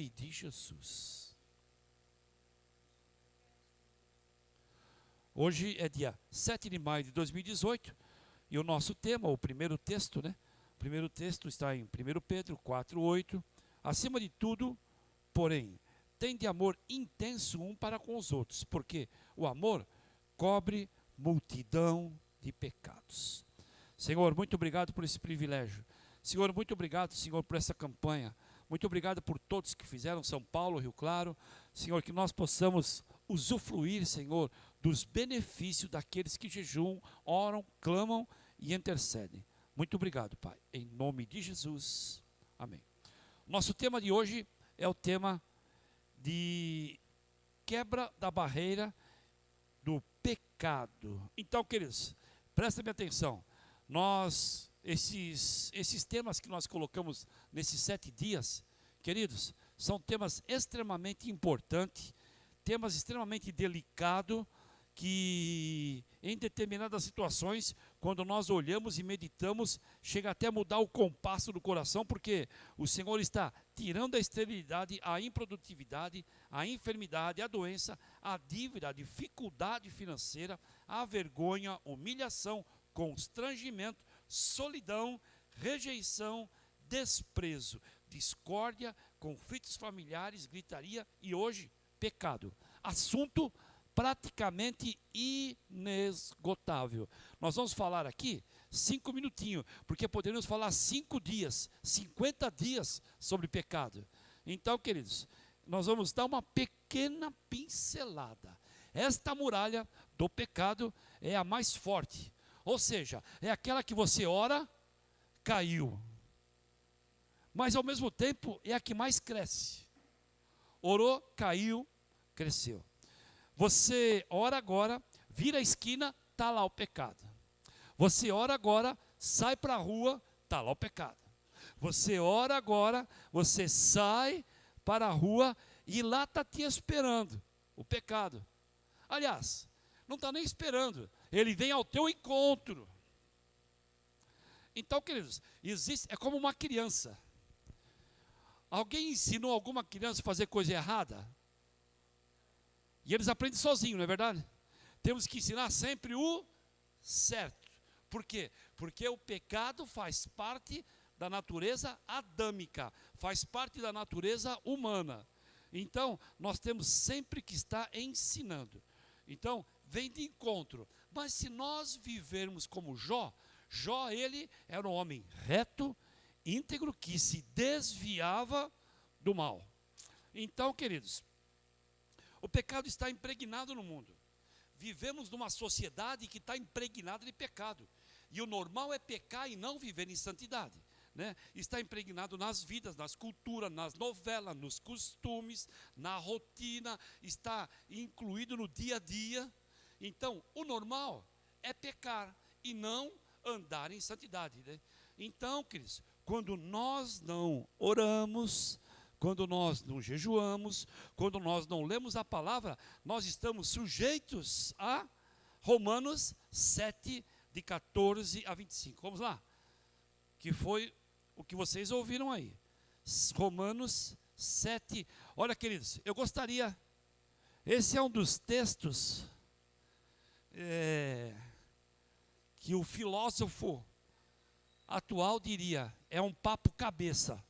nome de Jesus. Hoje é dia 7 de maio de 2018 e o nosso tema, o primeiro texto, né? O primeiro texto está em 1 Pedro 4:8. Acima de tudo, porém, tende amor intenso um para com os outros, porque o amor cobre multidão de pecados. Senhor, muito obrigado por esse privilégio. Senhor, muito obrigado, Senhor, por essa campanha. Muito obrigado por todos que fizeram São Paulo, Rio Claro. Senhor, que nós possamos usufruir, Senhor, dos benefícios daqueles que jejuam, oram, clamam e intercedem. Muito obrigado, Pai. Em nome de Jesus. Amém. Nosso tema de hoje é o tema de quebra da barreira do pecado. Então, queridos, prestem atenção. Esses temas que nós colocamos nesses 7 dias, queridos, são temas extremamente importantes, temas extremamente delicados, que em determinadas situações, quando nós olhamos e meditamos, chega até a mudar o compasso do coração, porque o Senhor está tirando a esterilidade, a improdutividade, a enfermidade, a doença, a dívida, a dificuldade financeira, a vergonha, humilhação, constrangimento, solidão, rejeição, desprezo, discórdia, conflitos familiares, gritaria e hoje, pecado. Assunto praticamente inesgotável. Nós vamos falar aqui 5 minutinhos, porque poderíamos falar 5 dias, 50 dias sobre pecado. Então, queridos, nós vamos dar uma pequena pincelada. Esta muralha do pecado é a mais forte. Ou seja, é aquela que você ora, caiu. Mas ao mesmo tempo é a que mais cresce. Orou, caiu, cresceu. Você ora agora, vira a esquina, está lá o pecado. Você ora agora, sai para a rua, está lá o pecado. Você ora agora, você sai para a rua e lá está te esperando o pecado. Aliás, não está nem esperando, ele vem ao teu encontro. Então, queridos, é como uma criança. Alguém ensinou alguma criança a fazer coisa errada? E eles aprendem sozinhos, não é verdade? Temos que ensinar sempre o certo. Por quê? Porque o pecado faz parte da natureza adâmica, faz parte da natureza humana. Então, nós temos sempre que estar ensinando. Então, vem de encontro. Mas se nós vivermos como Jó, ele era um homem reto, íntegro, que se desviava do mal. Então, queridos, o pecado está impregnado no mundo. Vivemos numa sociedade que está impregnada de pecado. E o normal é pecar e não viver em santidade. Né? Está impregnado nas vidas, nas culturas, nas novelas, nos costumes, na rotina, está incluído no dia a dia. Então, o normal é pecar e não andar em santidade. Né? Então, queridos, quando nós não oramos, quando nós não jejuamos, quando nós não lemos a palavra, nós estamos sujeitos a Romanos 7, de 14 a 25. Vamos lá? Que foi o que vocês ouviram aí. Romanos 7. Olha, queridos, eu gostaria, esse é um dos textos que o filósofo atual diria, é um papo cabeça.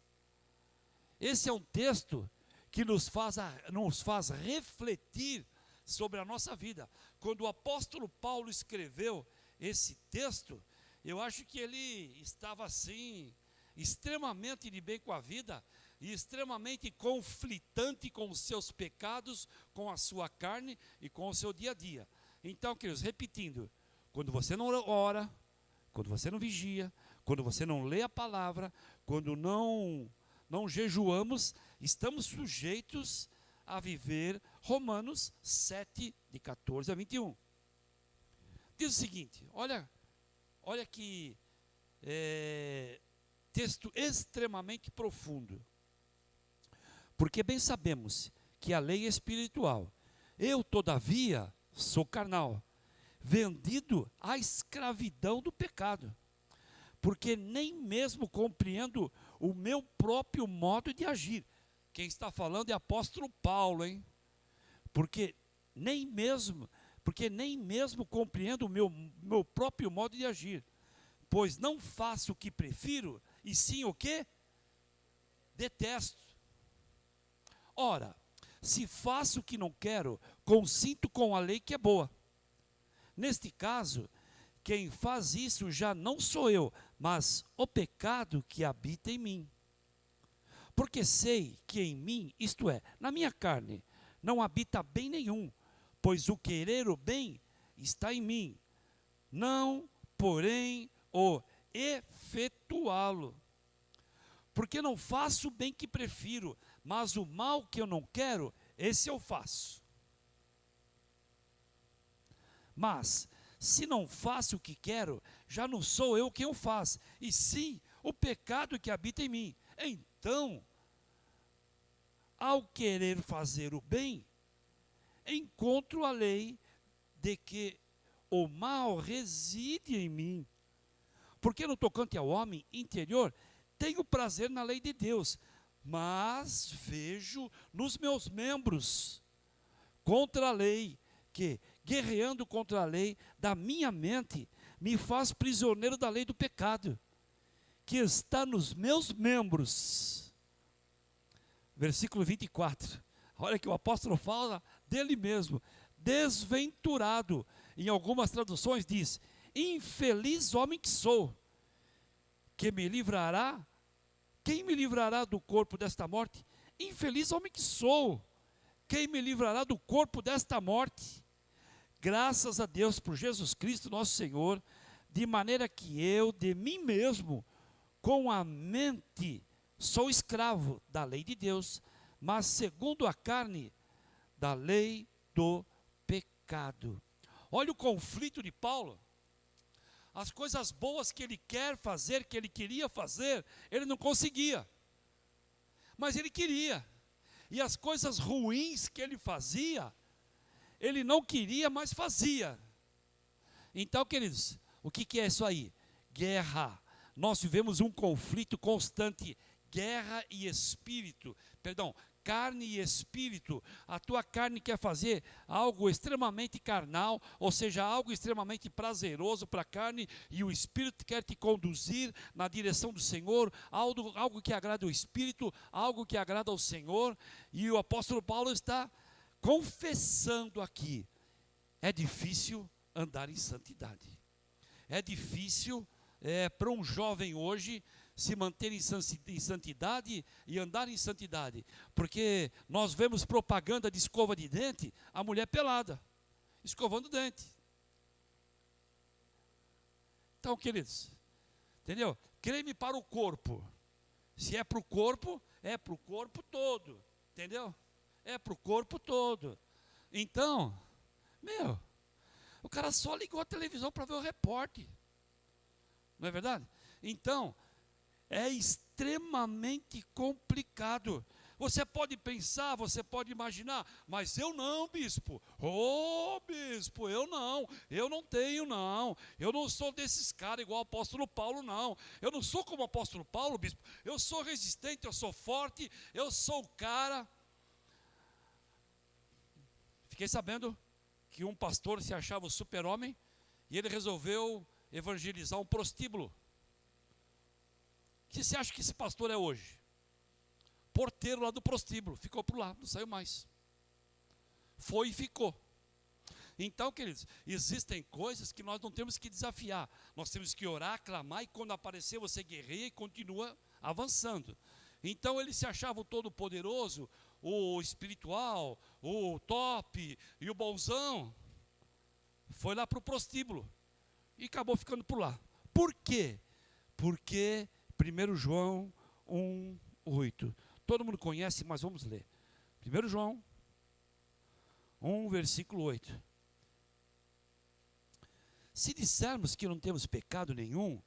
Esse é um texto que nos faz refletir sobre a nossa vida. Quando o apóstolo Paulo escreveu esse texto, eu acho que ele estava assim, extremamente de bem com a vida, e extremamente conflitante com os seus pecados, com a sua carne e com o seu dia a dia. Então, queridos, repetindo, quando você não ora, quando você não vigia, quando você não lê a palavra, quando não jejuamos, estamos sujeitos a viver Romanos 7, de 14 a 21. Diz o seguinte, olha que texto extremamente profundo. Porque bem sabemos que a lei é espiritual. Eu, todavia, sou carnal, vendido à escravidão do pecado. Porque nem mesmo compreendo o meu próprio modo de agir. Quem está falando é apóstolo Paulo, hein? Porque nem mesmo compreendo o meu próprio modo de agir, pois não faço o que prefiro, e sim o que detesto. Ora, se faço o que não quero, consinto com a lei que é boa. Neste caso, quem faz isso já não sou eu, mas o pecado que habita em mim. Porque sei que em mim, isto é, na minha carne, não habita bem nenhum, pois o querer o bem está em mim, não, porém, o efetuá-lo. Porque não faço o bem que prefiro, mas o mal que eu não quero, esse eu faço. Mas, se não faço o que quero, já não sou eu quem o faz, e sim o pecado que habita em mim. Então, ao querer fazer o bem, encontro a lei de que o mal reside em mim. Porque no tocante ao homem interior, tenho prazer na lei de Deus, mas vejo nos meus membros contra a lei, que, guerreando contra a lei da minha mente, me faz prisioneiro da lei do pecado, que está nos meus membros. Versículo 24. Olha que o apóstolo fala dele mesmo. Desventurado, em algumas traduções diz, infeliz homem que sou, quem me livrará do corpo desta morte? Infeliz homem que sou, quem me livrará do corpo desta morte? Graças a Deus por Jesus Cristo nosso Senhor, de maneira que eu, de mim mesmo, com a mente, sou escravo da lei de Deus, mas segundo a carne, da lei do pecado. Olha o conflito de Paulo. As coisas boas que ele quer fazer, que ele queria fazer, ele não conseguia. Mas ele queria. E as coisas ruins que ele fazia, ele não queria, mas fazia. Então, queridos, o que é isso aí? Guerra. Nós vivemos um conflito constante, guerra e espírito, carne e espírito. A tua carne quer fazer algo extremamente carnal, ou seja, algo extremamente prazeroso para a carne, e o espírito quer te conduzir na direção do Senhor, algo que agrada o espírito, algo que agrada ao Senhor. E o apóstolo Paulo está confessando aqui, é difícil andar em santidade. É difícil para um jovem hoje se manter em santidade e andar em santidade, porque nós vemos propaganda de escova de dente, a mulher pelada, escovando o dente. Então, queridos, entendeu? Creme para o corpo. Se é para o corpo, é para o corpo todo, entendeu? É para o corpo todo. Então, o cara só ligou a televisão para ver o repórter. Não é verdade? Então, é extremamente complicado. Você pode pensar, você pode imaginar, mas eu não, bispo. Bispo, eu não tenho, não. Eu não sou desses caras igual o apóstolo Paulo, não. Eu não sou como o apóstolo Paulo, bispo. Eu sou resistente, eu sou forte, eu sou o cara. Fiquei sabendo que um pastor se achava o super-homem e ele resolveu evangelizar um prostíbulo. O que você acha que esse pastor é hoje? Porteiro lá do prostíbulo, ficou por lá, não saiu mais. Foi e ficou. Então, queridos, existem coisas que nós não temos que desafiar. Nós temos que orar, clamar, e quando aparecer você guerreia e continua avançando. Então ele se achava o todo-poderoso, o espiritual, o top e o bonzão. Foi lá para o prostíbulo e acabou ficando por lá. Por quê? Porque 1 João 1:8. Todo mundo conhece, mas vamos ler. 1 João 1, versículo 8. Se dissermos que não temos pecado nenhum,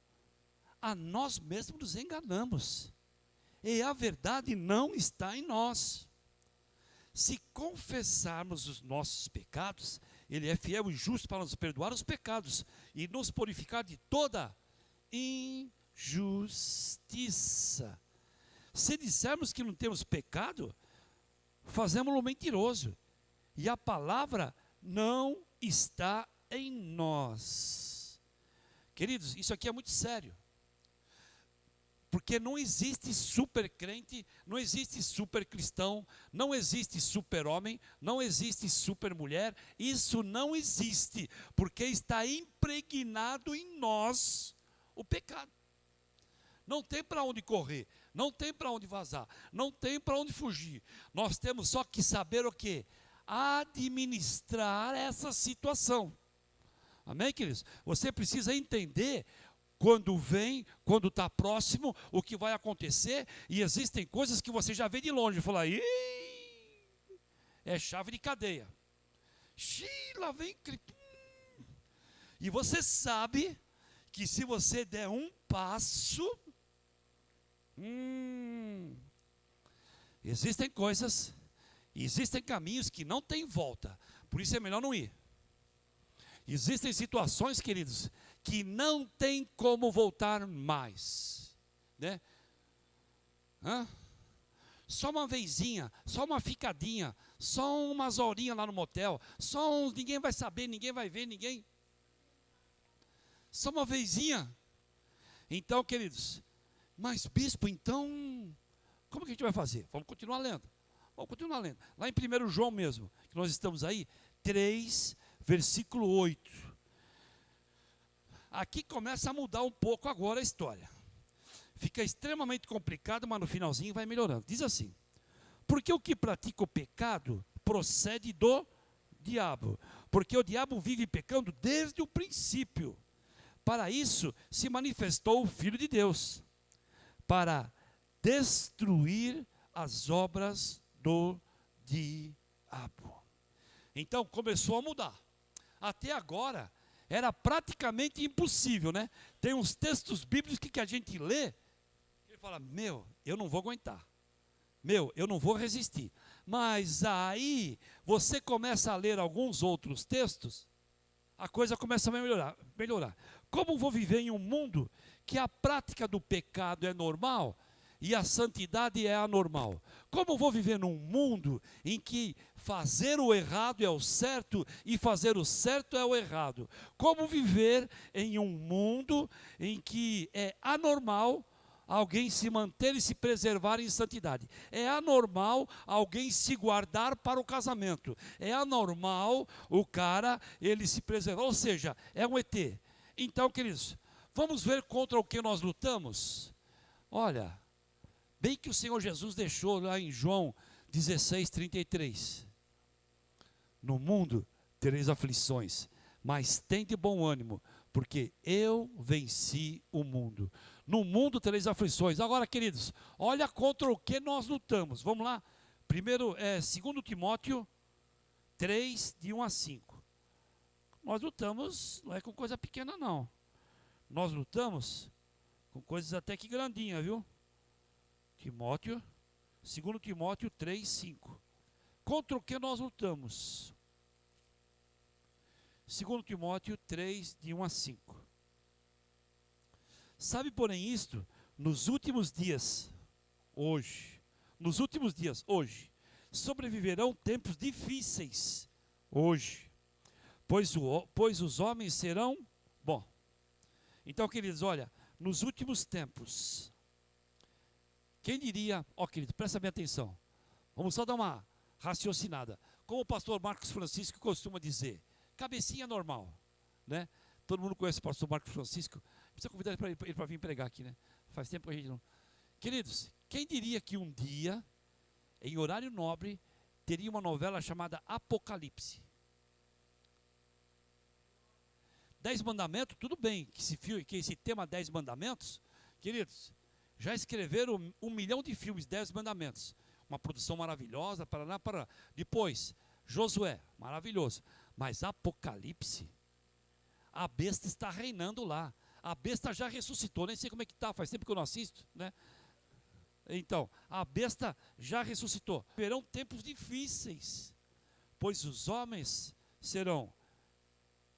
a nós mesmos nos enganamos, e a verdade não está em nós. Se confessarmos os nossos pecados, Ele é fiel e justo para nos perdoar os pecados e nos purificar de toda injustiça. Se dissermos que não temos pecado, fazemos-lo mentiroso. E a palavra não está em nós. Queridos, isso aqui é muito sério. Porque não existe super crente, não existe super cristão, não existe super homem, não existe super mulher. Isso não existe, porque está impregnado em nós o pecado. Não tem para onde correr, não tem para onde vazar, não tem para onde fugir. Nós temos só que saber o quê? Administrar essa situação. Amém, queridos? Você precisa entender quando vem, quando está próximo, o que vai acontecer, e existem coisas que você já vê de longe, e fala, ih, é chave de cadeia. Lá vem, e você sabe que se você der um passo, existem coisas, existem caminhos que não tem volta, por isso é melhor não ir. Existem situações, queridos, que não tem como voltar mais, né? Só uma vezinha, só uma ficadinha, só umas horinhas lá no motel, ninguém vai saber, ninguém vai ver, ninguém. Só uma vezinha. Então, queridos, mas bispo, então, como que a gente vai fazer? Vamos continuar lendo. Lá em 1 João mesmo, que nós estamos aí, 3, versículo 8. Aqui começa a mudar um pouco agora a história. Fica extremamente complicado, mas no finalzinho vai melhorando. Diz assim: porque o que pratica o pecado procede do diabo. Porque o diabo vive pecando desde o princípio. Para isso se manifestou o Filho de Deus, para destruir as obras do diabo. Então começou a mudar. Até agora era praticamente impossível, né? Tem uns textos bíblicos que a gente lê, ele fala, eu não vou aguentar. Eu não vou resistir. Mas aí, você começa a ler alguns outros textos, a coisa começa a melhorar. Como vou viver em um mundo que a prática do pecado é normal e a santidade é anormal? Como vou viver num mundo em que fazer o errado é o certo e fazer o certo é o errado? Como viver em um mundo em que é anormal alguém se manter e se preservar em santidade? É anormal alguém se guardar para o casamento. É anormal o cara, ele se preservar, ou seja, é um ET. Então, queridos, vamos ver contra o que nós lutamos? Olha, bem que o Senhor Jesus deixou lá em João 16, 33. No mundo tereis aflições, mas tende bom ânimo, porque eu venci o mundo. No mundo tereis aflições. Agora, queridos, olha contra o que nós lutamos. Vamos lá? Primeiro, 2 Timóteo 3, de 1 a 5. Nós lutamos, não é com coisa pequena não. Nós lutamos com coisas até que grandinhas, viu? 2 Timóteo 3, 5. Contra o que nós lutamos? 2 Timóteo 3, de 1 a 5. Sabe, porém, isto, nos últimos dias, hoje, sobreviverão tempos difíceis, hoje, pois os homens serão, então, queridos, olha, nos últimos tempos, quem diria, querido, presta bem atenção, vamos só dar uma raciocinada, como o pastor Marcos Francisco costuma dizer, cabecinha normal, né? Todo mundo conhece o pastor Marcos Francisco, precisa convidar ele para vir pregar aqui, né? Faz tempo que a gente não... Queridos, quem diria que um dia, em horário nobre, teria uma novela chamada Apocalipse? 10 mandamentos, tudo bem, que esse tema 10 mandamentos, queridos, já escreveram 1 milhão de filmes, 10 mandamentos, uma produção maravilhosa, para depois, Josué, maravilhoso, mas Apocalipse, a besta está reinando lá, a besta já ressuscitou, nem sei como é que está, faz tempo que eu não assisto, né? Então, a besta já ressuscitou. Verão tempos difíceis, pois os homens serão,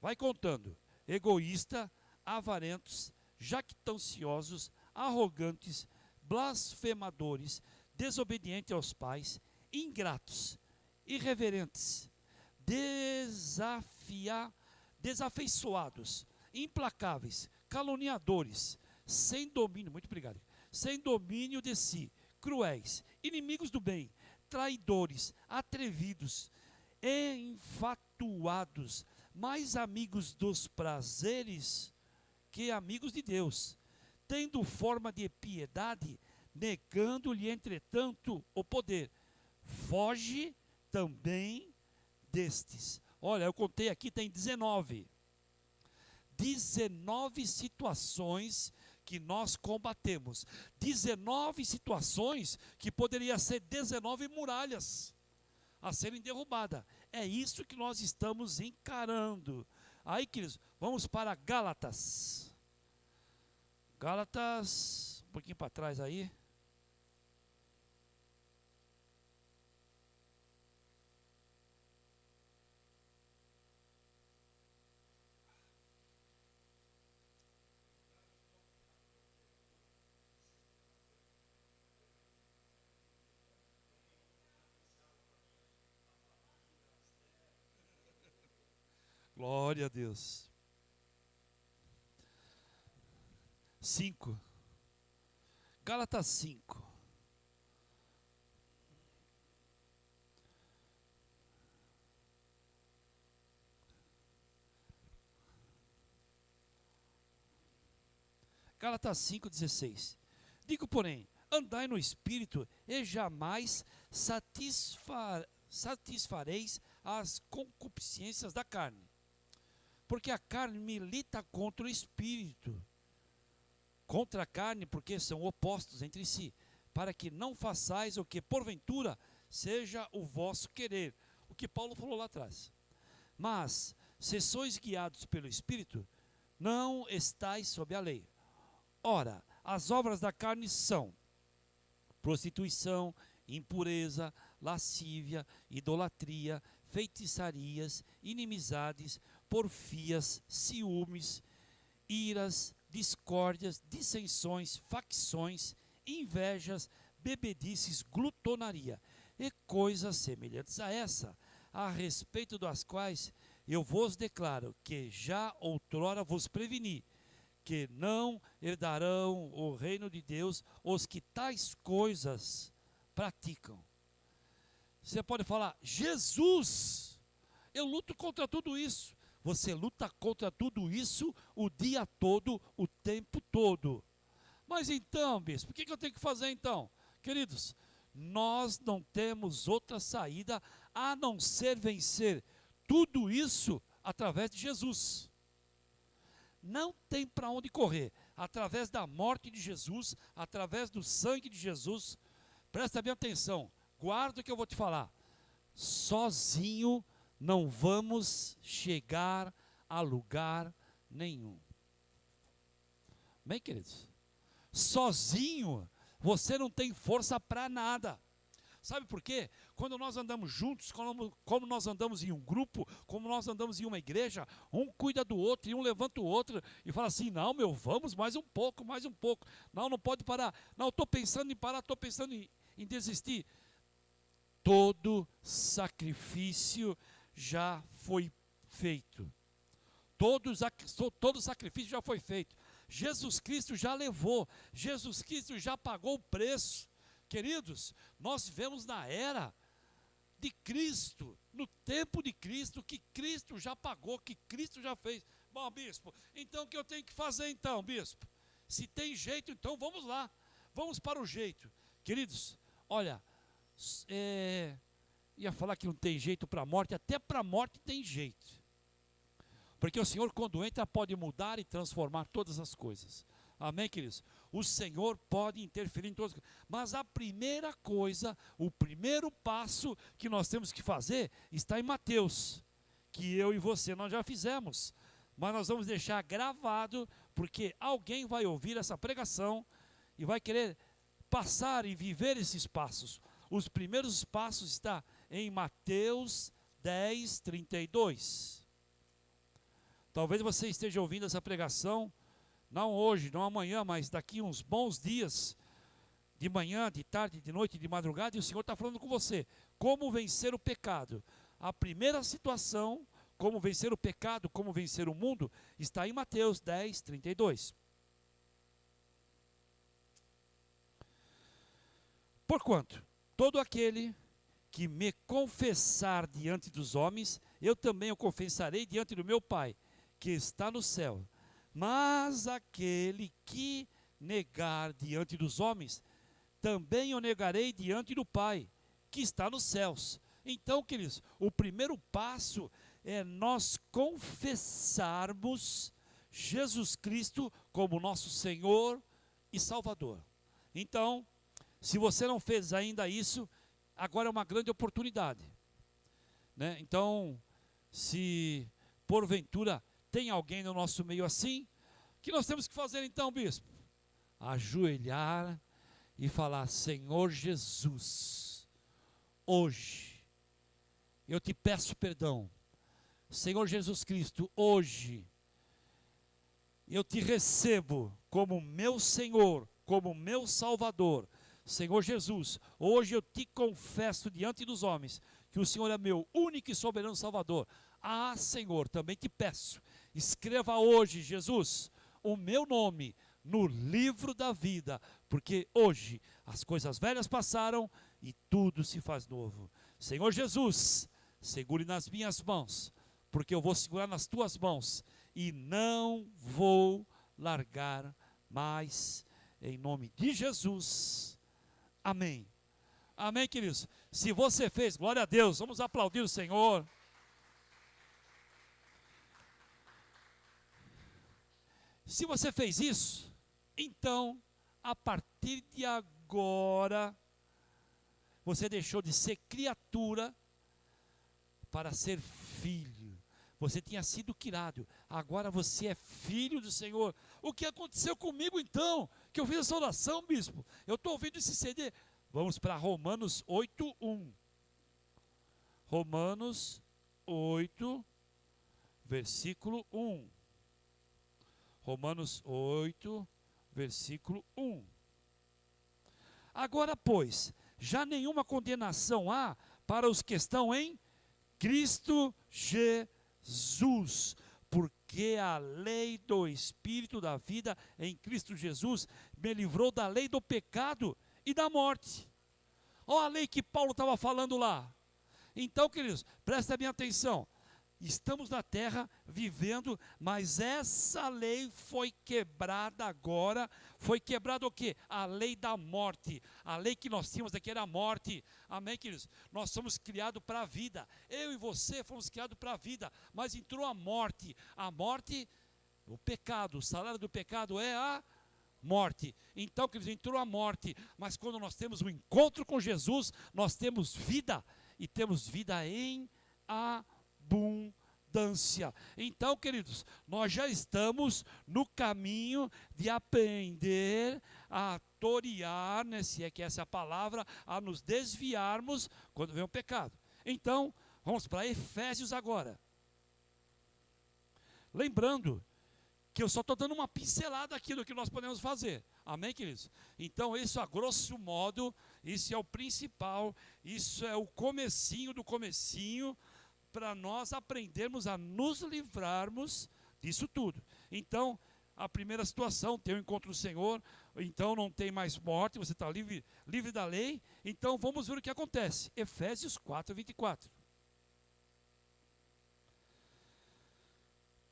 vai contando, egoístas, avarentos, jactanciosos, arrogantes, blasfemadores, desobedientes aos pais, ingratos, irreverentes, desafeiçoados, implacáveis, caluniadores, sem domínio, muito obrigado, sem domínio de si, cruéis, inimigos do bem, traidores, atrevidos, enfatuados, mais amigos dos prazeres que amigos de Deus, tendo forma de piedade, negando-lhe, entretanto, o poder. Foge também destes. Olha, eu contei aqui, tem 19 situações que nós combatemos. 19 situações que poderia ser 19 muralhas a serem derrubadas. É isso que nós estamos encarando. Aí, queridos, vamos para Gálatas. Gálatas, um pouquinho para trás aí. Glória a Deus. 5. Gálatas 5. Gálatas 5,16. Digo, porém, andai no Espírito e jamais satisfareis as concupiscências da carne. Porque a carne milita contra o Espírito. Contra a carne, porque são opostos entre si, para que não façais o que porventura seja o vosso querer. O que Paulo falou lá atrás. Mas, se sois guiados pelo Espírito, não estáis sob a lei. Ora, as obras da carne são prostituição, impureza, lascívia, idolatria, feitiçarias, inimizades, porfias, ciúmes, iras, discórdias, dissensões, facções, invejas, bebedices, glutonaria e coisas semelhantes a essa, a respeito das quais eu vos declaro que já outrora vos preveni, que não herdarão o reino de Deus os que tais coisas praticam. Você pode falar, Jesus, eu luto contra tudo isso. Você luta contra tudo isso o dia todo, o tempo todo. Mas então, bispo, o que eu tenho que fazer então? Queridos, nós não temos outra saída a não ser vencer tudo isso através de Jesus. Não tem para onde correr. Através da morte de Jesus, através do sangue de Jesus. Presta bem atenção, guarda o que eu vou te falar. Sozinho não vamos chegar a lugar nenhum. Bem, queridos? Sozinho, você não tem força para nada. Sabe por quê? Quando nós andamos juntos, como nós andamos em um grupo, como nós andamos em uma igreja, um cuida do outro e um levanta o outro e fala assim, não, meu, vamos mais um pouco, mais um pouco. Não, não pode parar. Não, estou pensando em parar, estou pensando em desistir. Todo sacrifício já foi feito. Todo sacrifício já foi feito. Jesus Cristo já levou. Jesus Cristo já pagou o preço. Queridos, nós vivemos na era de Cristo, no tempo de Cristo, que Cristo já pagou, que Cristo já fez. Bom, bispo, então o que eu tenho que fazer então, bispo? Se tem jeito, então vamos lá. Vamos para o jeito. Queridos, olha, ia falar que não tem jeito para a morte, até para a morte tem jeito. Porque o Senhor, quando entra, pode mudar e transformar todas as coisas. Amém, queridos? O Senhor pode interferir em todas as coisas. Mas a primeira coisa, o primeiro passo que nós temos que fazer está em Mateus, que eu e você nós já fizemos. Mas nós vamos deixar gravado, porque alguém vai ouvir essa pregação e vai querer passar e viver esses passos. Os primeiros passos estão em Mateus 10, 32. Talvez você esteja ouvindo essa pregação, não hoje, não amanhã, mas daqui uns bons dias. de manhã, de tarde, de noite, de madrugada, e o Senhor está falando com você. Como vencer o pecado? A primeira situação, como vencer o pecado, como vencer o mundo, está em Mateus 10, 32. Porquanto, todo aquele que me confessar diante dos homens, eu também o confessarei diante do meu Pai, que está no céu. Mas aquele que negar diante dos homens, também o negarei diante do Pai, que está nos céus. Então, queridos, o primeiro passo é nós confessarmos Jesus Cristo como nosso Senhor e Salvador. Então, se você não fez ainda isso, agora é uma grande oportunidade, né? Então, se porventura tem alguém no nosso meio assim, o que nós temos que fazer então, bispo? Ajoelhar e falar: Senhor Jesus, hoje eu te peço perdão. Senhor Jesus Cristo, hoje eu te recebo como meu Senhor, como meu Salvador. Senhor Jesus, hoje eu te confesso diante dos homens que o Senhor é meu único e soberano Salvador. Ah, Senhor, também te peço, escreva hoje, Jesus, o meu nome no livro da vida, porque hoje as coisas velhas passaram e tudo se faz novo. Senhor Jesus, segure nas minhas mãos, porque eu vou segurar nas tuas mãos e não vou largar mais, em nome de Jesus. Amém. Amém, queridos. Se você fez, glória a Deus, vamos aplaudir o Senhor. Se você fez isso, então, a partir de agora, você deixou de ser criatura para ser filho. Você tinha sido criado, agora você é filho do Senhor. O que aconteceu comigo então? Que eu fiz essa oração, bispo. Eu estou ouvindo esse CD. Vamos para Romanos 8:1. Romanos 8, versículo 1. Romanos 8, versículo 1. Agora, pois, já nenhuma condenação há para os que estão em Cristo Jesus, porque a lei do Espírito da vida em Cristo Jesus me livrou da lei do pecado e da morte. Olha a lei que Paulo estava falando lá. Então, queridos, prestem bem atenção. Estamos na terra vivendo, mas essa lei foi quebrada agora. Foi quebrada o quê? A lei da morte. A lei que nós tínhamos aqui era a morte. Amém, queridos? Nós somos criados para a vida. Eu e você fomos criados para a vida. Mas entrou a morte. A morte, o pecado, o salário do pecado é a morte. Então, queridos, entrou a morte. Mas quando nós temos um encontro com Jesus, nós temos vida. E temos vida em abundância. Então, queridos, nós já estamos no caminho de aprender a torear, né, se é que essa é a palavra, a nos desviarmos quando vem o pecado. Então, vamos para Efésios agora. Lembrando que eu só estou dando uma pincelada aqui do que nós podemos fazer. Amém, queridos? Então, isso a grosso modo, isso é o principal, isso é o comecinho do comecinho, para nós aprendermos a nos livrarmos disso tudo. Então, a primeira situação, tem o encontro do Senhor, então não tem mais morte, você está livre da lei. Então, vamos ver o que acontece. Efésios 4, 24.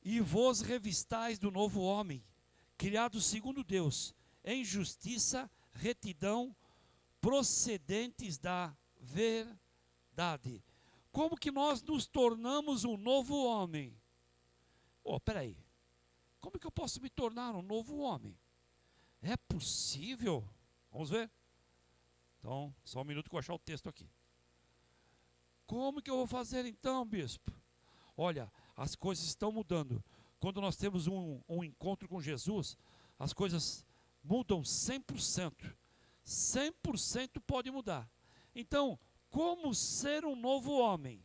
E vos revistais do novo homem, criado segundo Deus, em justiça, retidão, procedentes da verdade. Como que nós nos tornamos um novo homem? Peraí, como que eu posso me tornar um novo homem? É possível? Vamos ver? Então, só um minuto que eu vou achar o texto aqui. Como que eu vou fazer então, bispo? Olha, as coisas estão mudando. Quando nós temos um encontro com Jesus, as coisas mudam 100%. 100% pode mudar. Então, como ser um novo homem?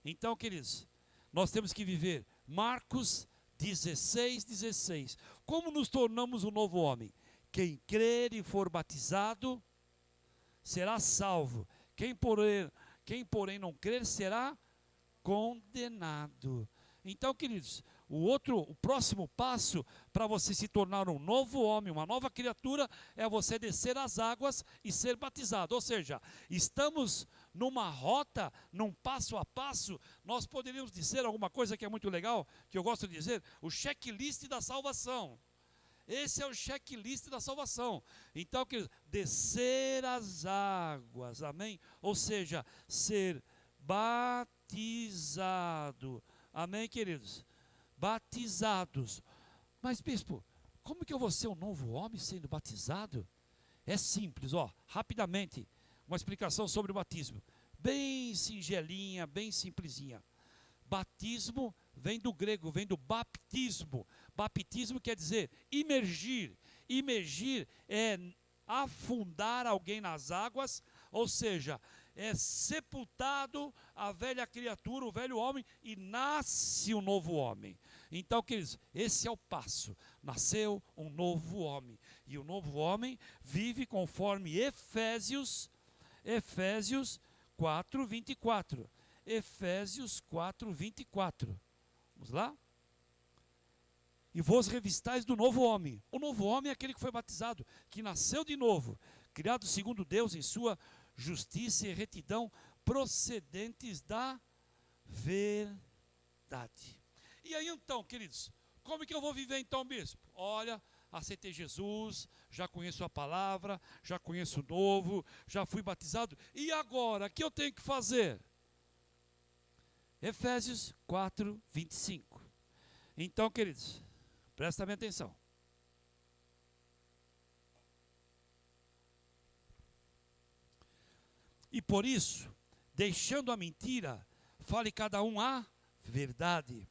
Então, queridos, nós temos que viver Marcos 16, 16. Como nos tornamos um novo homem? Quem crer e for batizado será salvo. Quem porém não crer será condenado. Então, queridos, o próximo passo para você se tornar um novo homem, uma nova criatura, é você descer as águas e ser batizado. Ou seja, estamos numa rota, num passo a passo. Nós poderíamos dizer alguma coisa que é muito legal, que eu gosto de dizer, o checklist da salvação. Esse é o checklist da salvação. Então, queridos, descer as águas, amém? Ou seja, ser batizado. Amém, queridos? Batizados. Mas, bispo, como que eu vou ser um novo homem sendo batizado? É simples, rapidamente, uma explicação sobre o batismo. Bem singelinha, bem simplesinha. Batismo vem do grego, vem do baptismo. Baptismo quer dizer imergir. Imergir é afundar alguém nas águas, ou seja, é sepultado a velha criatura, o velho homem, e nasce um novo homem. Então, queridos, esse é o passo. Nasceu um novo homem. E o novo homem vive conforme Efésios 4, 24. Efésios 4, 24. Vamos lá? E vos revistais do novo homem. O novo homem é aquele que foi batizado, que nasceu de novo, criado segundo Deus em sua justiça e retidão, procedentes da verdade. E aí então, queridos, como é que eu vou viver então, bispo? Olha, aceitei Jesus, já conheço a palavra, já conheço o novo, já fui batizado. E agora, o que eu tenho que fazer? Efésios 4, 25. Então, queridos, presta bem atenção. E por isso, deixando a mentira, fale cada um a verdade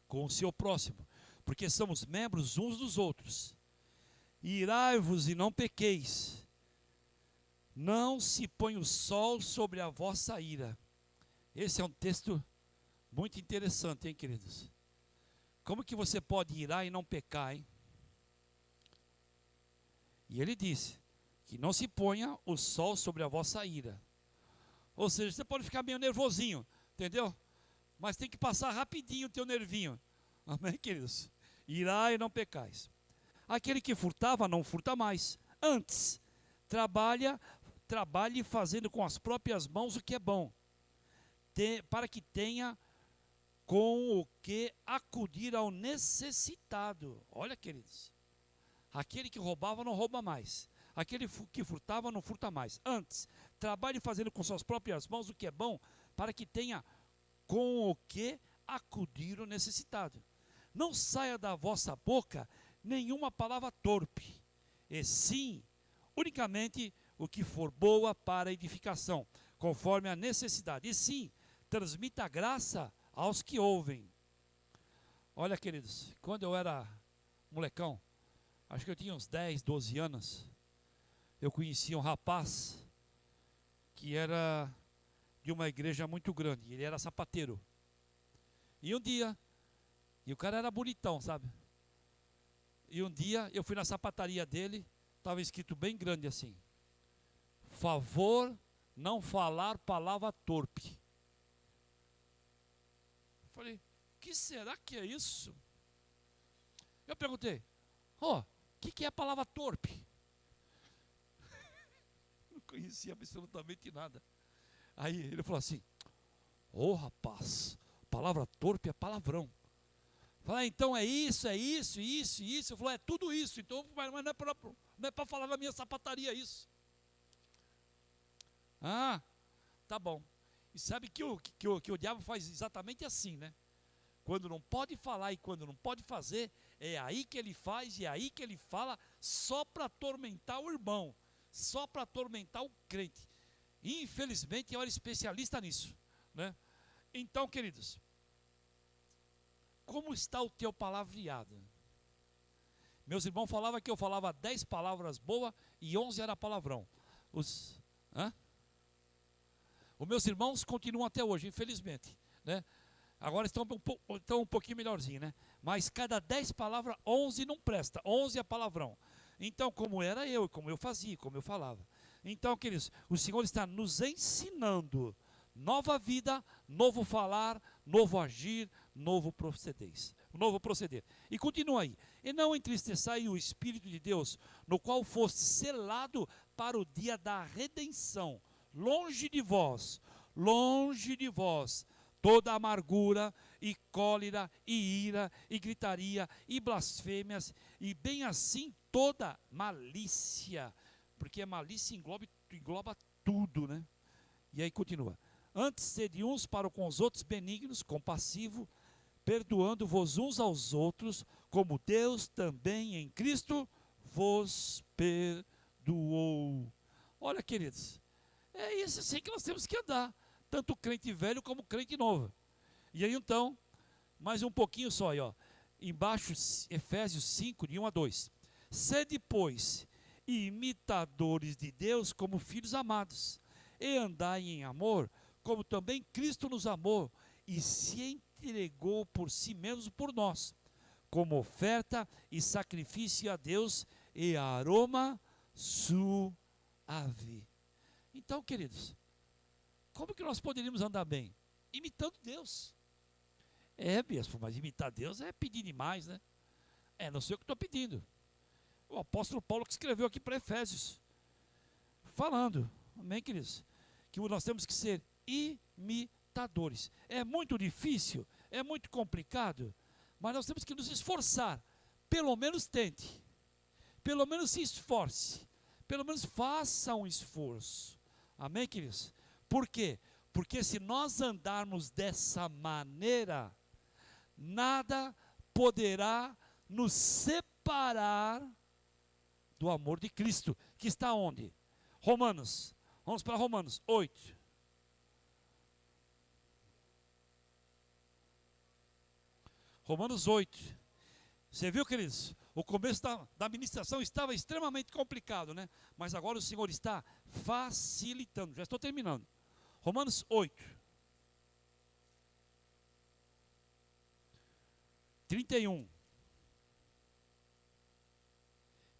com o seu próximo, porque somos membros uns dos outros. Irai-vos e não pequeis. Não se põe o sol sobre a vossa ira. Esse é um texto muito interessante, hein, queridos? Como que você pode irar e não pecar, hein? E ele disse que não se ponha o sol sobre a vossa ira. Ou seja, você pode ficar meio nervosinho, entendeu? Mas tem que passar rapidinho o teu nervinho. Amém, queridos? Irai e não pecais. Aquele que furtava, não furta mais. Antes, trabalhe fazendo com as próprias mãos o que é bom, para que tenha com o que acudir ao necessitado. Olha, queridos, aquele que roubava não rouba mais. Aquele que furtava não furta mais. Antes, trabalhe fazendo com suas próprias mãos o que é bom, para que tenha com o que acudir ao necessitado. Não saia da vossa boca nenhuma palavra torpe, e sim, unicamente o que for boa para edificação, conforme a necessidade. E sim, transmita a graça aos que ouvem. Olha, queridos, quando eu era molecão, acho que eu tinha uns 10, 12 anos, eu conhecia um rapaz que era de uma igreja muito grande, ele era sapateiro. E um dia, e o cara era bonitão, sabe? E um dia eu fui na sapataria dele, estava escrito bem grande assim: favor não falar palavra torpe. Eu falei, o que será que é isso? Eu perguntei, o que é a palavra torpe? Não conhecia absolutamente nada. Aí ele falou assim, rapaz, palavra torpe é palavrão. Eu falei, então é isso. Eu falei, é tudo isso, então, mas não é para falar na minha sapataria isso. Ah, tá bom. E sabe que o diabo faz exatamente assim, né? Quando não pode falar e quando não pode fazer, é aí que ele faz e é aí que ele fala, só para atormentar o irmão, só para atormentar o crente. Infelizmente eu era especialista nisso, né? Então, queridos, como está o teu palavreado? Meus irmãos falavam que eu falava 10 palavras boas e 11 era palavrão. Os meus irmãos continuam até hoje, infelizmente, né? Agora estão um pouquinho melhorzinho, né? Mas cada 10 palavras, 11 não presta, 11 é palavrão. Então, como era eu, como eu fazia, como eu falava. Então, queridos, o Senhor está nos ensinando nova vida, novo falar, novo agir, novo proceder. E continua aí. E não entristeçai o Espírito de Deus, no qual foste selado para o dia da redenção. Longe de vós, toda amargura e cólera e ira e gritaria e blasfêmias e bem assim toda malícia, porque a malícia engloba tudo, né? E aí continua. Antes sede uns para com os outros benignos, compassivo, perdoando-vos uns aos outros, como Deus também em Cristo vos perdoou. Olha, queridos, é isso assim que nós temos que andar, tanto crente velho como crente novo. E aí então, mais um pouquinho só aí, ó. Embaixo, Efésios 5, de 1 a 2. Sede, pois, imitadores de Deus como filhos amados, e andai em amor, como também Cristo nos amou, e se entregou por si mesmo por nós, como oferta e sacrifício a Deus, e aroma suave. Então, queridos, como que nós poderíamos andar bem? Imitando Deus. É, bispo, mas imitar Deus é pedir demais, né? É, não sei o que estou pedindo. O apóstolo Paulo que escreveu aqui para Efésios, falando, amém, queridos? Que nós temos que ser imitadores. É muito difícil, é muito complicado, mas nós temos que nos esforçar. Pelo menos tente, pelo menos se esforce, pelo menos faça um esforço. Amém, queridos? Por quê? Porque se nós andarmos dessa maneira, nada poderá nos separar do amor de Cristo, que está onde? Romanos. Vamos para Romanos 8. Romanos 8. Você viu, queridos? O começo da ministração estava extremamente complicado, né? Mas agora o Senhor está facilitando. Já estou terminando. Romanos 8. 31.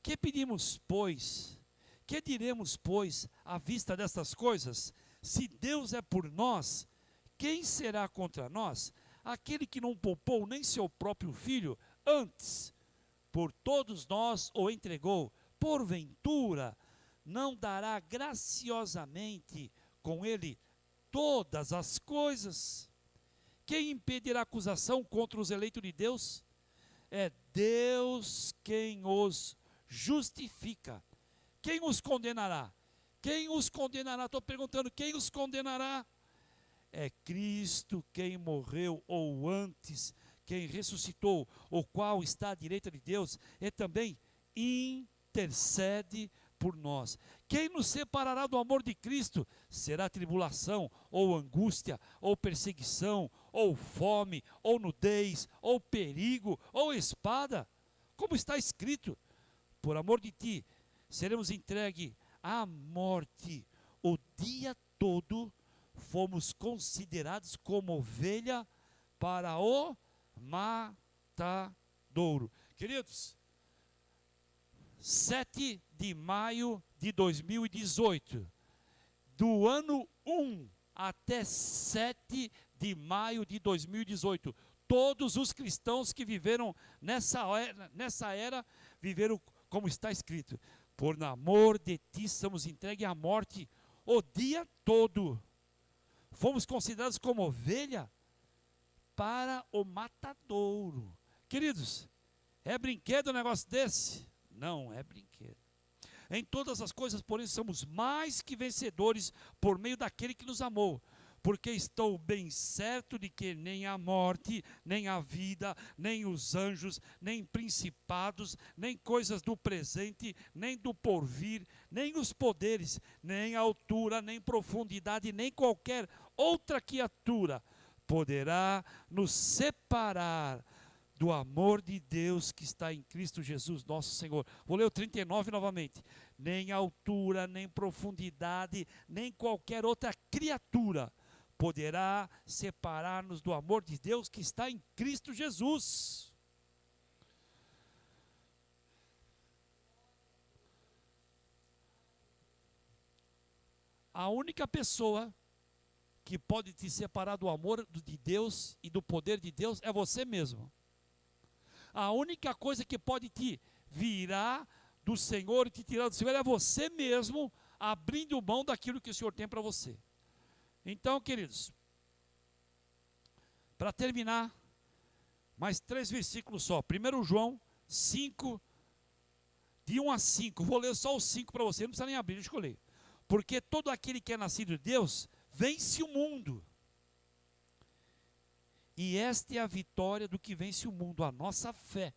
Que pedimos, pois? Que diremos, pois, à vista destas coisas? Se Deus é por nós, quem será contra nós? Aquele que não poupou nem seu próprio filho, antes, por todos nós o entregou, porventura, não dará graciosamente com ele todas as coisas? Quem impedirá acusação contra os eleitos de Deus? É Deus quem os justifica. Quem os condenará? Quem os condenará? Estou perguntando, quem os condenará? É Cristo quem morreu, ou antes, quem ressuscitou, o qual está à direita de Deus, e também intercede por nós. Quem nos separará do amor de Cristo? Será tribulação, ou angústia, ou perseguição, ou fome, ou nudez, ou perigo, ou espada? Como está escrito, por amor de ti, seremos entregues à morte. O dia todo fomos considerados como ovelha para o matadouro. Queridos, 7 de maio de 2018, do ano 1 até 7 de maio de 2018, todos os cristãos que viveram nessa era viveram como está escrito: por amor de ti somos entregues à morte o dia todo. Fomos considerados como ovelha para o matadouro. Queridos, é brinquedo um negócio desse? Não é brinquedo. Em todas as coisas, porém, somos mais que vencedores por meio daquele que nos amou. Porque estou bem certo de que nem a morte, nem a vida, nem os anjos, nem principados, nem coisas do presente, nem do porvir, nem os poderes, nem a altura, nem profundidade, nem qualquer outra criatura poderá nos separar do amor de Deus que está em Cristo Jesus, nosso Senhor. Vou ler o 39 novamente. Nem a altura, nem profundidade, nem qualquer outra criatura poderá separar-nos do amor de Deus que está em Cristo Jesus. A única pessoa que pode te separar do amor de Deus e do poder de Deus é você mesmo. A única coisa que pode te virar do Senhor e te tirar do Senhor é você mesmo abrindo mão daquilo que o Senhor tem para você. Então, queridos, para terminar, mais 3 versículos só. 1 João 5, de 1 a 5. Vou ler só os 5 para você, não precisa nem abrir, deixa eu ler. Porque todo aquele que é nascido de Deus vence o mundo. E esta é a vitória do que vence o mundo, a nossa fé.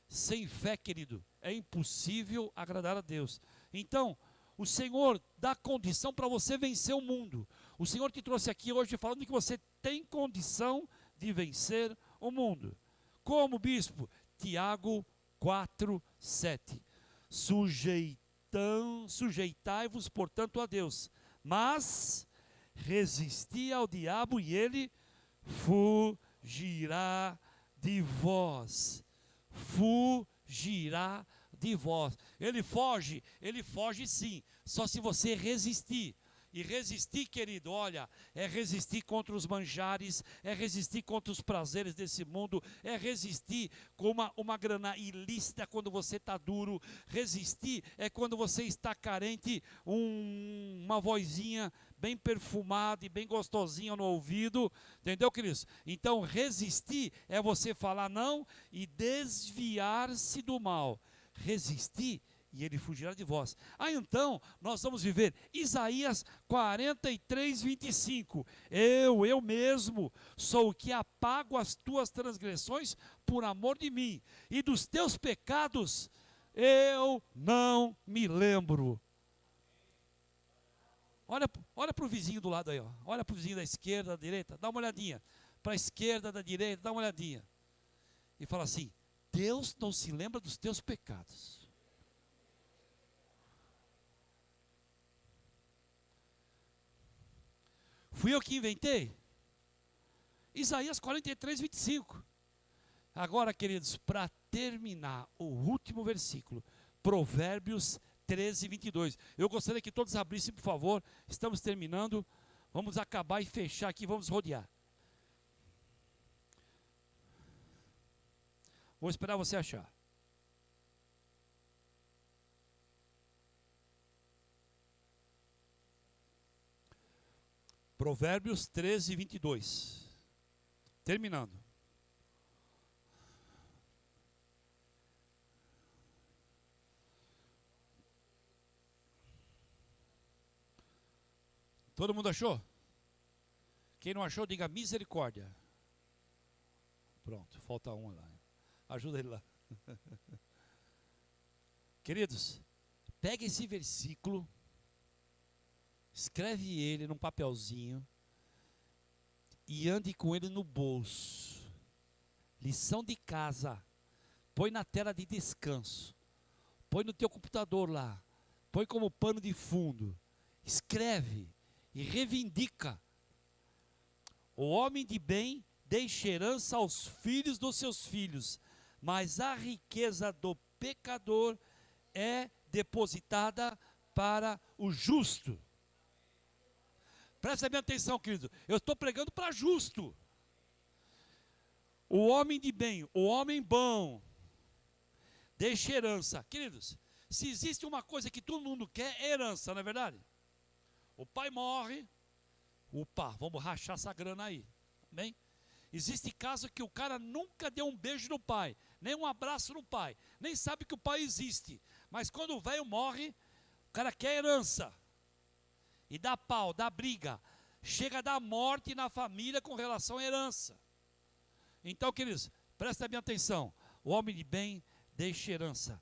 Sem fé, querido, é impossível agradar a Deus. Então, o Senhor dá condição para você vencer o mundo. O Senhor te trouxe aqui hoje falando que você tem condição de vencer o mundo. Como, bispo? Tiago 4, 7. Sujeitai-vos, portanto, a Deus, mas resisti ao diabo e ele fugirá de vós. Fugirá de vós. Ele foge sim, só se você resistir. E resistir, querido, olha, é resistir contra os manjares, é resistir contra os prazeres desse mundo, é resistir com uma grana ilícita quando você está duro. Resistir é quando você está carente, uma vozinha bem perfumada e bem gostosinha no ouvido, entendeu, queridos? Então, resistir é você falar não e desviar-se do mal. Resistir e ele fugirá de vós. Então, nós vamos viver Isaías 43, 25. Eu mesmo, sou o que apago as tuas transgressões por amor de mim, e dos teus pecados eu não me lembro. Olha para o vizinho do lado aí, ó. Olha para o vizinho da esquerda, da direita, dá uma olhadinha. Para a esquerda, da direita, dá uma olhadinha. E fala assim: Deus não se lembra dos teus pecados. Fui eu que inventei? Isaías 43, 25. Agora, queridos, para terminar o último versículo, Provérbios 13, 22. Eu gostaria que todos abrissem, por favor. Estamos terminando. Vamos acabar e fechar aqui, vamos rodear. Vou esperar você achar. Provérbios 13, 22. Terminando. Todo mundo achou? Quem não achou, diga misericórdia. Pronto, falta um lá. Ajuda ele lá. Queridos, pega esse versículo, escreve ele num papelzinho e ande com ele no bolso. Lição de casa. Põe na tela de descanso. Põe no teu computador lá. Põe como pano de fundo. Escreve e reivindica. O homem de bem deixa herança aos filhos dos seus filhos, mas a riqueza do pecador é depositada para o justo. Presta bem atenção, querido. Eu estou pregando para justo. O homem de bem, o homem bom, deixa herança. Queridos, se existe uma coisa que todo mundo quer, é herança, não é verdade? O pai morre, opa, vamos rachar essa grana aí. Bem? Existe caso que o cara nunca deu um beijo no pai, nem um abraço no pai, nem sabe que o pai existe. Mas quando o velho morre, o cara quer herança. E dá pau, dá briga. Chega a dar morte na família com relação à herança. Então, queridos, presta bem atenção. O homem de bem deixa herança.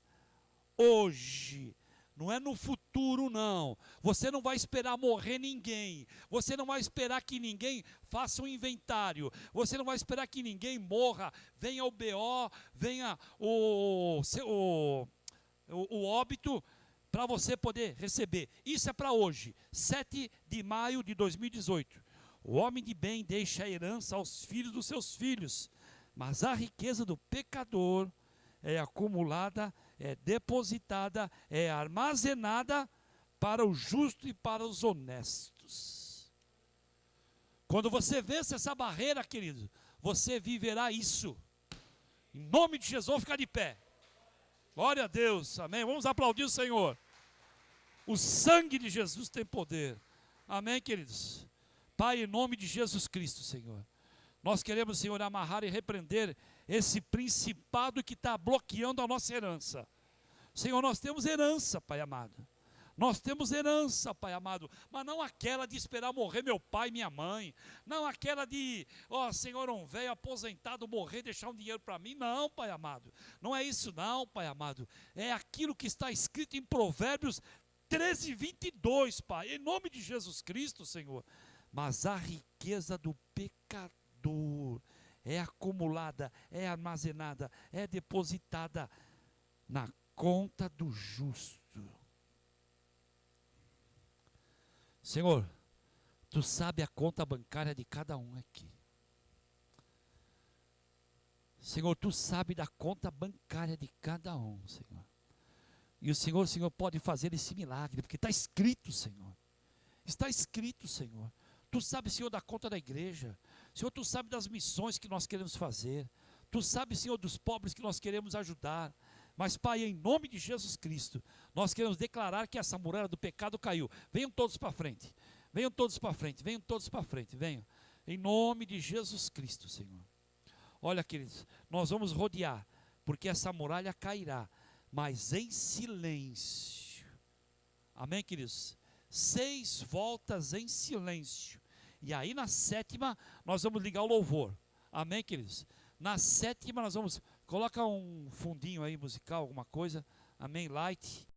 Hoje, não é no futuro, não. Você não vai esperar morrer ninguém. Você não vai esperar que ninguém faça um inventário. Você não vai esperar que ninguém morra. Venha o BO, venha o óbito, para você poder receber. Isso é para hoje, 7 de maio de 2018. O homem de bem deixa a herança aos filhos dos seus filhos, mas a riqueza do pecador é acumulada, é depositada, é armazenada para o justo e para os honestos. Quando você vence essa barreira, querido, você viverá isso. Em nome de Jesus, vamos ficar de pé. Glória a Deus, amém. Vamos aplaudir o Senhor. O sangue de Jesus tem poder. Amém, queridos. Pai, em nome de Jesus Cristo, Senhor, nós queremos, Senhor, amarrar e repreender esse principado que está bloqueando a nossa herança. Senhor, nós temos herança, Pai amado. Nós temos herança, Pai amado, mas não aquela de esperar morrer meu pai e minha mãe, não aquela de, Senhor, um velho aposentado morrer e deixar um dinheiro para mim, não, Pai amado, não é isso não, Pai amado, é aquilo que está escrito em Provérbios 13, 22, Pai, em nome de Jesus Cristo, Senhor. Mas a riqueza do pecador é acumulada, é armazenada, é depositada na conta do justo. Senhor, Tu sabe a conta bancária de cada um aqui. Senhor, Tu sabe da conta bancária de cada um, Senhor. E o Senhor pode fazer esse milagre, porque está escrito, Senhor. Está escrito, Senhor. Tu sabe, Senhor, da conta da igreja. Senhor, Tu sabe das missões que nós queremos fazer. Tu sabe, Senhor, dos pobres que nós queremos ajudar. Mas, Pai, em nome de Jesus Cristo, nós queremos declarar que essa muralha do pecado caiu. Venham todos para frente. Venham todos para frente. Venham todos para frente. Venham. Em nome de Jesus Cristo, Senhor. Olha, queridos, nós vamos rodear, porque essa muralha cairá, mas em silêncio. Amém, queridos? 6 voltas em silêncio. E aí na 7ª nós vamos ligar o louvor. Amém, queridos? Na 7ª nós vamos... Coloca um fundinho aí musical, alguma coisa. Amém, light.